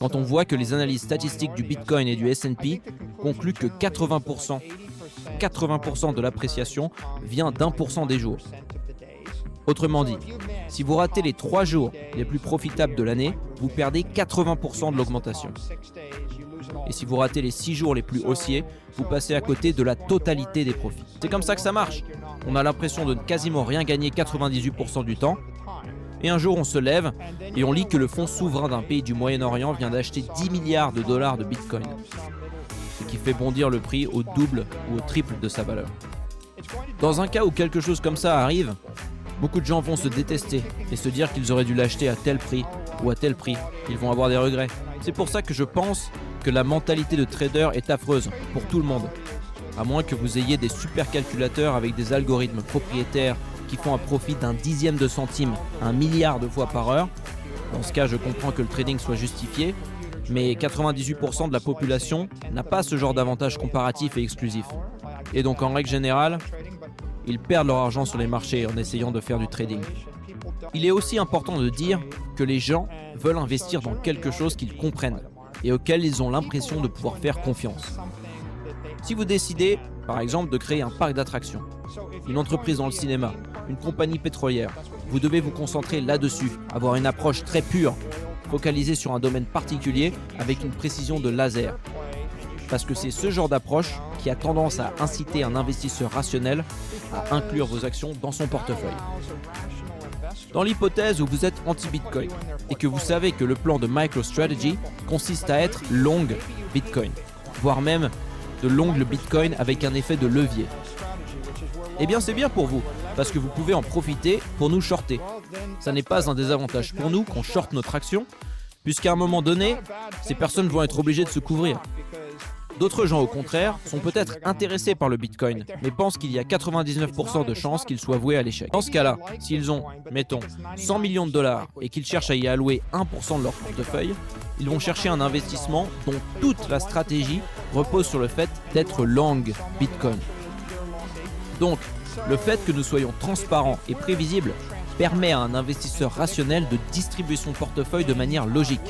quand on voit que les analyses statistiques du Bitcoin et du S&P concluent que 80% de l'appréciation vient d'1% des jours. Autrement dit, si vous ratez les 3 jours les plus profitables de l'année, vous perdez 80% de l'augmentation. Et si vous ratez les 6 jours les plus haussiers, vous passez à côté de la totalité des profits. C'est comme ça que ça marche. On a l'impression de ne quasiment rien gagner 98% du temps. Et un jour, on se lève et on lit que le fonds souverain d'un pays du Moyen-Orient vient d'acheter 10 milliards de dollars de Bitcoin. Ce qui fait bondir le prix au double ou au triple de sa valeur. Dans un cas où quelque chose comme ça arrive, beaucoup de gens vont se détester et se dire qu'ils auraient dû l'acheter à tel prix ou à tel prix. Ils vont avoir des regrets. C'est pour ça que je pense que la mentalité de trader est affreuse pour tout le monde. À moins que vous ayez des super calculateurs avec des algorithmes propriétaires qui font un profit d'un dixième de centime, 1 milliard de fois par heure. Dans ce cas, je comprends que le trading soit justifié, mais 98% de la population n'a pas ce genre d'avantage comparatif et exclusif. Et donc en règle générale, ils perdent leur argent sur les marchés en essayant de faire du trading. Il est aussi important de dire que les gens veulent investir dans quelque chose qu'ils comprennent et auquel ils ont l'impression de pouvoir faire confiance. Si vous décidez, par exemple, de créer un parc d'attractions, une entreprise dans le cinéma, une compagnie pétrolière, vous devez vous concentrer là-dessus, avoir une approche très pure, focalisée sur un domaine particulier avec une précision de laser. Parce que c'est ce genre d'approche qui a tendance à inciter un investisseur rationnel à inclure vos actions dans son portefeuille. Dans l'hypothèse où vous êtes anti-Bitcoin et que vous savez que le plan de MicroStrategy consiste à être long Bitcoin, voire même de long le Bitcoin avec un effet de levier, eh bien c'est bien pour vous, parce que vous pouvez en profiter pour nous shorter. Ça n'est pas un désavantage pour nous qu'on shorte notre action, puisqu'à un moment donné, ces personnes vont être obligées de se couvrir. D'autres gens, au contraire, sont peut-être intéressés par le Bitcoin, mais pensent qu'il y a 99% de chances qu'ils soient voués à l'échec. Dans ce cas-là, s'ils ont, mettons, 100 millions de dollars et qu'ils cherchent à y allouer 1% de leur portefeuille, ils vont chercher un investissement dont toute la stratégie repose sur le fait d'être long Bitcoin. Donc, le fait que nous soyons transparents et prévisibles permet à un investisseur rationnel de distribuer son portefeuille de manière logique.